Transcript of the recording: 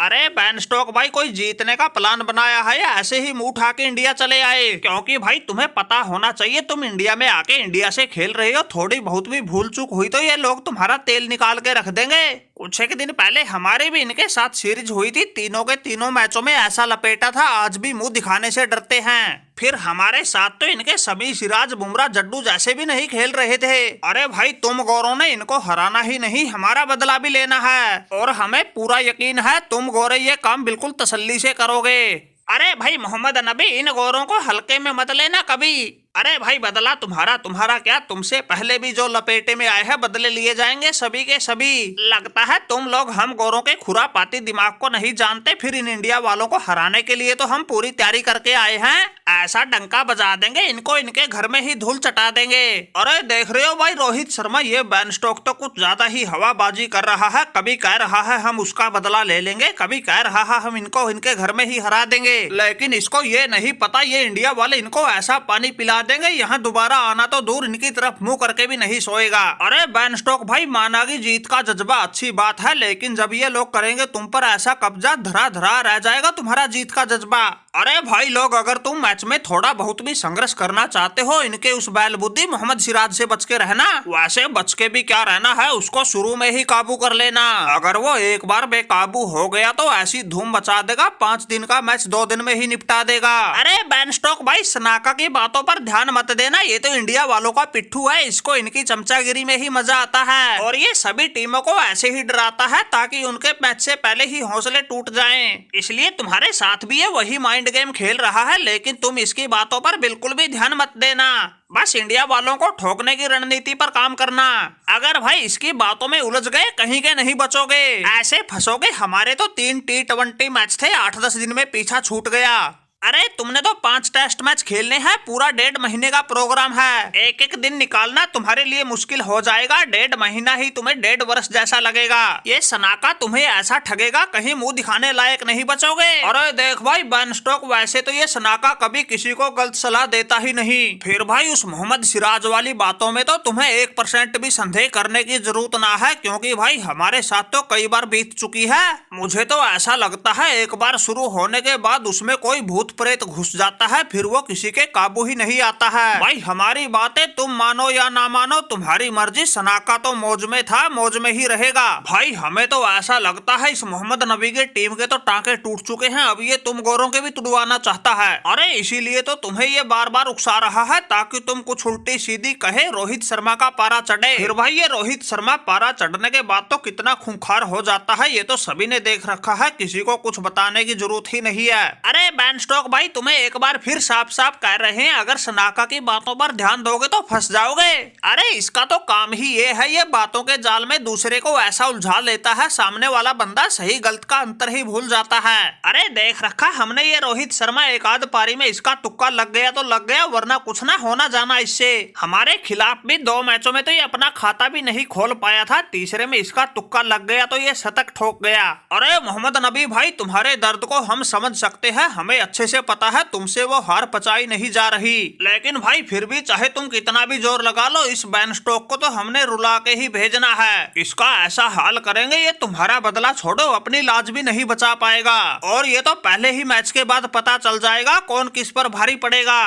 अरे ban stock भाई कोई जीतने का प्लान बनाया है या ऐसे ही मुंह उठा के इंडिया चले आए? क्योंकि भाई तुम्हें पता होना चाहिए तुम इंडिया में आके इंडिया से खेल रहे हो, थोड़ी बहुत भी भूल चूक हुई तो ये लोग तुम्हारा तेल निकाल के रख देंगे। कुछ एक दिन पहले हमारे भी इनके साथ सीरीज हुई थी, तीनों के तीनों मैचों में ऐसा लपेटा था, आज भी मुंह दिखाने से डरते हैं। फिर हमारे साथ तो इनके सभी सिराज बुमराह जड्डू जैसे भी नहीं खेल रहे थे। अरे भाई तुम गौरों ने इनको हराना ही नहीं, हमारा बदला भी लेना है और हमें पूरा यकीन है तुम गौरे ये काम बिल्कुल तसल्ली से करोगे। अरे भाई मोहम्मद नबी, इन गौरों को हल्के में मत लेना कभी। अरे भाई बदला तुम्हारा क्या, तुमसे पहले भी जो लपेटे में आए हैं बदले लिए जाएंगे सभी के सभी। लगता है तुम लोग हम गौरों के खुरापाती दिमाग को नहीं जानते, फिर इन इंडिया वालों को हराने के लिए तो हम पूरी तैयारी करके आए हैं। ऐसा डंका बजा देंगे इनको, इनके घर में ही धूल चटा देंगे। अरे देख रहे हो भाई रोहित शर्मा, ये बैन स्टॉक तो कुछ ज्यादा ही हवाबाजी कर रहा है। कभी कह रहा है हम उसका बदला ले लेंगे, कभी कह रहा है हम इनको इनके घर में ही हरा देंगे, लेकिन इसको ये नहीं पता ये इंडिया वाले इनको ऐसा पानी पिला देंगे यहाँ दोबारा आना तो दूर इनकी तरफ मुंह करके भी नहीं सोएगा। अरे बैन स्टॉक भाई माना कि जीत का जज्बा अच्छी बात है, लेकिन जब ये लोग करेंगे तुम पर ऐसा कब्जा, धरा धरा रह जाएगा तुम्हारा जीत का जज्बा। अरे भाई लोग, अगर तुम मैच में थोड़ा बहुत भी संघर्ष करना चाहते हो, इनके उस बैल बुद्धि मोहम्मद सिराज से बच के रहना। वैसे बच के भी क्या रहना है, उसको शुरू में ही काबू कर लेना। अगर वो एक बार बेकाबू हो गया तो ऐसी धूम मचा देगा, 5 दिन का मैच 2 दिन में ही निपटा देगा। अरे बैन स्टॉक भाई सनाका की बातों पर ध्यान मत देना, ये तो इंडिया वालों का पिट्ठू है, इसको इनकी चमचागिरी में ही मजा आता है और ये सभी टीमों को ऐसे ही डराता है ताकि उनके मैच से पहले ही हौसले टूट जाएं। इसलिए तुम्हारे साथ भी ये वही माइंड गेम खेल रहा है, लेकिन तुम इसकी बातों पर बिल्कुल भी ध्यान मत देना। बस इंडिया वालों को ठोकने की रणनीति पर काम करना। अगर भाई इसकी बातों में उलझ गए कहीं के नहीं बचोगे, ऐसे फंसोगे। हमारे तो 3 T20 मैच थे, 8-10 दिन में पीछा छूट गया। अरे तुमने तो 5 टेस्ट मैच खेलने हैं, पूरा 1.5 महीने का प्रोग्राम है, एक एक दिन निकालना तुम्हारे लिए मुश्किल हो जाएगा। 1.5 महीना ही तुम्हें 1.5 वर्ष जैसा लगेगा। ये सनाका तुम्हें ऐसा ठगेगा कहीं मुंह दिखाने लायक नहीं बचोगे। अरे देख भाई बैन स्टॉक, वैसे तो ये सनाका कभी किसी को गलत सलाह देता ही नहीं, फिर भाई उस मोहम्मद सिराज वाली बातों में तो तुम्हें 1% भी संदेह करने की जरूरत ना है, क्योंकि भाई हमारे साथ तो कई बार बीत चुकी है। मुझे तो ऐसा लगता है एक बार शुरू होने के बाद उसमें कोई भूत प्रेत घुस जाता है, फिर वो किसी के काबू ही नहीं आता है। भाई हमारी बातें तुम मानो या ना मानो तुम्हारी मर्जी, सनाका तो मौज में था, मौज में ही रहेगा। भाई हमें तो ऐसा लगता है इस मोहम्मद नबी के टीम के तो टांके टूट चुके हैं, अब ये तुम गोरों के भी तुड़वाना चाहता है। अरे इसीलिए तो तुम्हें ये बार बार उकसा रहा है ताकि तुम कुछ उल्टी सीधी कहे, रोहित शर्मा का पारा चढ़े। फिर भाई ये रोहित शर्मा पारा चढ़ने के बाद तो कितना खूंखार हो जाता है, ये तो सभी ने देख रखा है, किसी को कुछ बताने की जरूरत ही नहीं है। अरे बैन स्टॉक भाई तुम्हें एक बार फिर साफ साफ कह रहे हैं, अगर सनाका की बातों पर ध्यान दोगे तो फंस जाओगे। अरे इसका तो काम ही ये है, ये बातों के जाल में दूसरे को ऐसा उलझा लेता है, सामने वाला बंदा सही गलत का अंतर ही भूल जाता है। अरे देख रखा हमने ये रोहित शर्मा, एक आध पारी में इसका तुक्का लग गया तो लग गया, वरना कुछ ना होना जाना इससे। हमारे खिलाफ भी 2 मैचों में तो ये अपना खाता भी नहीं खोल पाया था, तीसरे में इसका तुक्का लग गया तो ये शतक ठोक गया। अरे मोहम्मद नबी भाई तुम्हारे दर्द को हम समझ सकते हैं, हमें अच्छे से पता है तुमसे वो हार पचाई नहीं जा रही, लेकिन भाई फिर भी चाहे तुम कितना भी जोर लगा लो, इस बैन स्टॉक को तो हमने रुला के ही भेजना है। इसका ऐसा हाल करेंगे ये तुम्हारा बदला छोड़ो अपनी लाज भी नहीं बचा पाएगा, और ये तो पहले ही मैच के बाद पता चल जाएगा कौन किस पर भारी पड़ेगा।